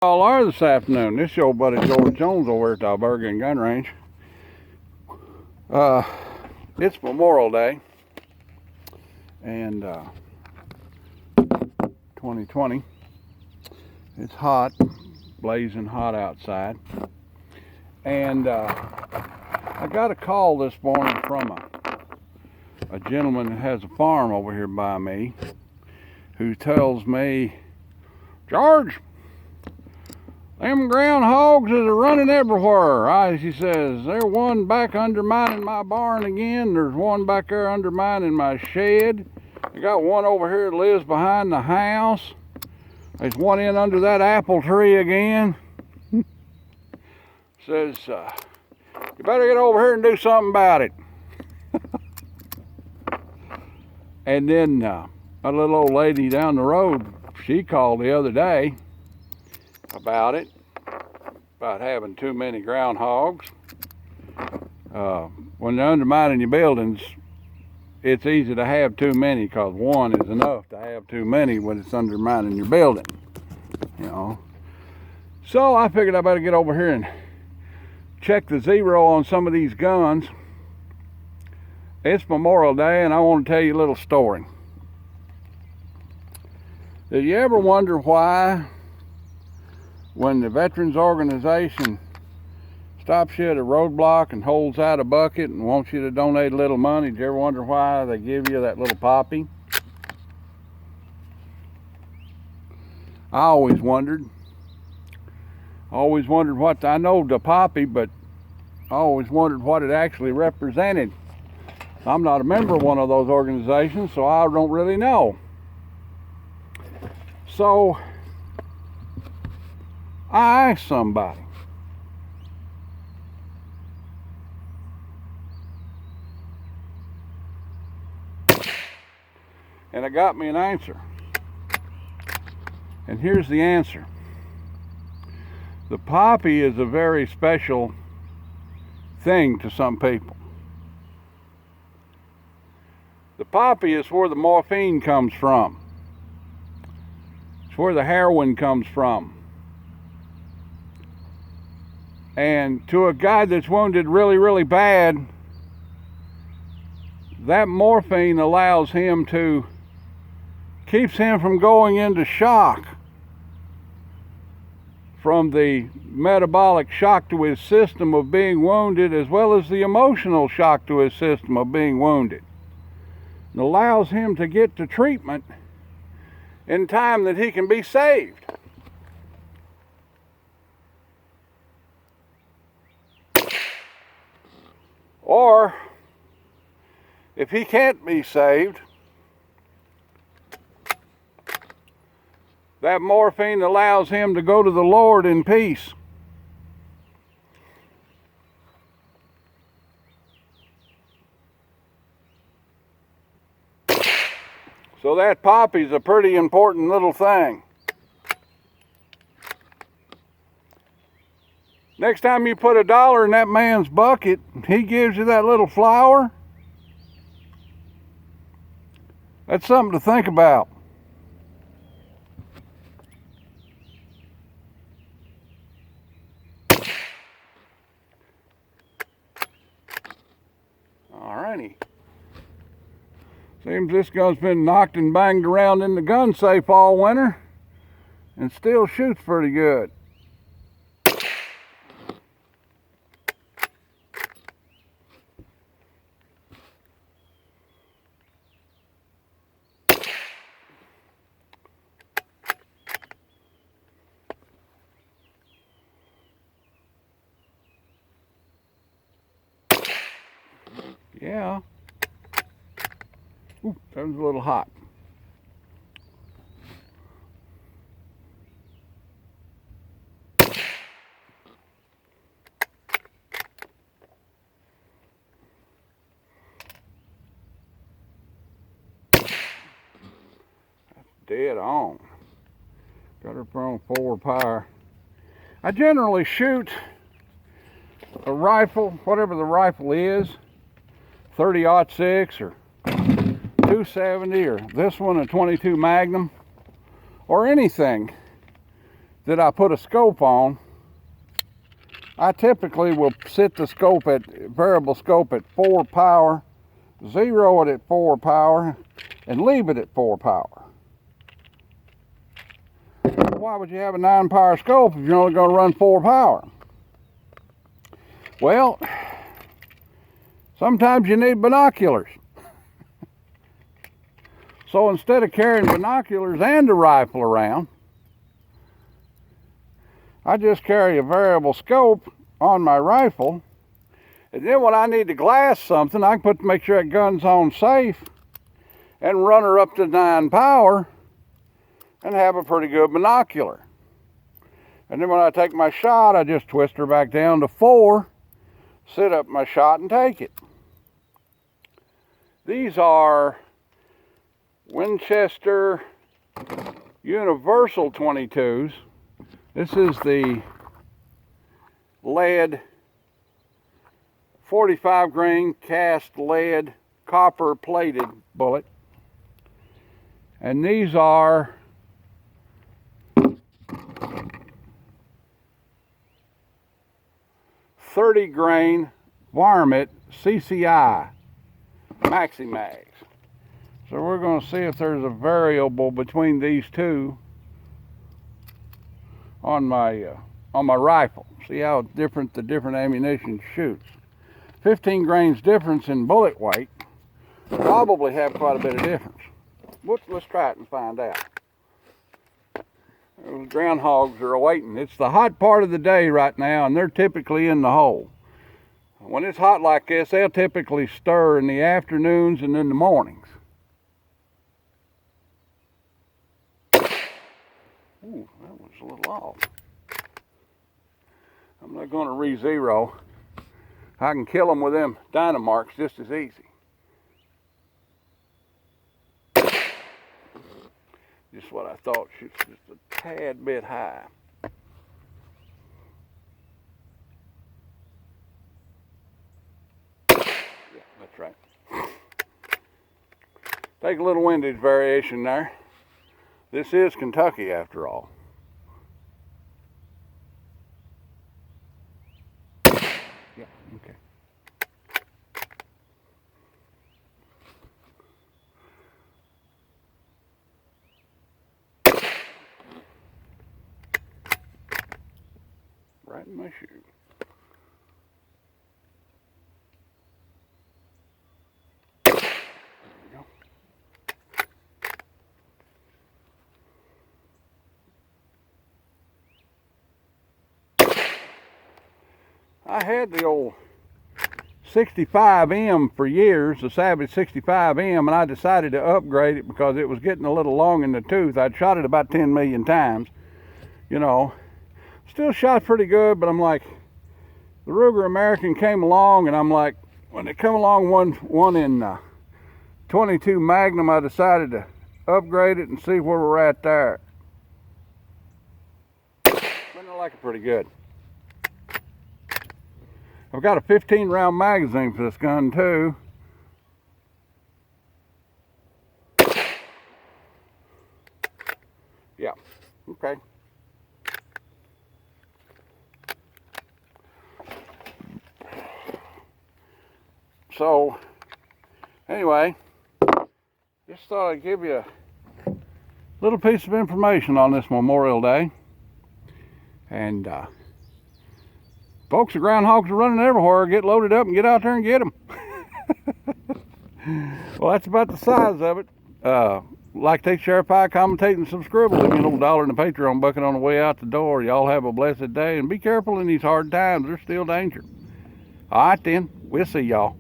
All are this afternoon. This is your buddy George Jones over at the Alberga Gun Range. It's Memorial Day and 2020. It's hot, blazing hot outside, and I got a call this morning from a gentleman that has a farm over here by me, who tells me, "George, them groundhogs is running everywhere." He says, "There's one back undermining my barn again. There's one back there undermining my shed. I got one over here that lives behind the house. There's one in under that apple tree again." Says, "You better get over here and do something about it." And then a little old lady down the road, she called the other day about it, about having too many groundhogs. When they're undermining your buildings, it's easy to have too many, because one is enough to have too many when it's undermining your building, you know. So I figured I better get over here and check the zero on some of these guns. It's Memorial Day, and I want to tell you a little story. Did you ever wonder why, when the Veterans Organization stops you at a roadblock and holds out a bucket and wants you to donate a little money, did you ever wonder why they give you that little poppy? I always wondered. What, I know the poppy, but I always wondered what it actually represented. I'm not a member of one of those organizations, so I don't really know. So I asked somebody. And I got me an answer. And here's the answer. The poppy is a very special thing to some people. The poppy is where the morphine comes from. It's where the heroin comes from. And to a guy that's wounded really, really bad, that morphine allows him to, keeps him from going into shock, from the metabolic shock to his system of being wounded, as well as the emotional shock to his system of being wounded. It allows him to get to treatment in time that he can be saved. Or, if he can't be saved, that morphine allows him to go to the Lord in peace. So that poppy's a pretty important little thing. Next time you put $1 in that man's bucket, he gives you that little flower. That's something to think about. Alrighty. Seems this gun's been knocked and banged around in the gun safe all winter and still shoots pretty good. Yeah. Ooh, that was a little hot. That's dead on. Got her on forward power. I generally shoot a rifle, whatever the rifle is, 30-06 or 270, or this one a 22 Magnum, or anything that I put a scope on, I typically will set the scope at variable scope at 4 power, 0 it at 4 power, and leave it at 4 power. Why would you have a 9 power scope if you're only going to run 4 power? Well, sometimes you need binoculars. So instead of carrying binoculars and a rifle around, I just carry a variable scope on my rifle, and then when I need to glass something, I can make sure that gun's on safe and run her up to 9 power and have a pretty good binocular. And then when I take my shot, I just twist her back down to 4, set up my shot, and take it. These are Winchester Universal 22s. This is the lead 45 grain cast lead copper plated bullet. And these are .30 grain varmint CCI maxi mags. So we're going to see if there's a variable between these two on my rifle. See how different the different ammunition shoots. 15 grains difference in bullet weight probably have quite a bit of difference. Let's try it and find out. Those groundhogs are awaiting. It's the hot part of the day right now, and they're typically in the hole. When it's hot like this, they'll typically stir in the afternoons and in the mornings. Ooh, that was a little off. I'm not going to re-zero. I can kill them with them Dynamarks just as easy. Just what I thought, shoots just a tad bit high. Yeah, that's right. Take a little windage variation there. This is Kentucky after all. Yeah, okay. Right in my shoe. There we go. I had the old 65M for years, the Savage 65M, and I decided to upgrade it because it was getting a little long in the tooth. I'd shot it about 10 million times, you know. Still shot pretty good, but I'm like, the Ruger American came along, and I'm like, when it come along one in 22 Magnum, I decided to upgrade it and see where we're at there. But I like it pretty good. I've got a 15 round magazine for this gun too. Yeah, okay. So, anyway, just thought I'd give you a little piece of information on this Memorial Day. And, folks, the groundhogs are running everywhere. Get loaded up and get out there and get them. Well, that's about the size of it. Like, take, share, pie, commentate, and subscribe. Leave me a little $1 in the Patreon bucket on the way out the door. Y'all have a blessed day, and be careful in these hard times. There's still danger. All right, then. We'll see y'all.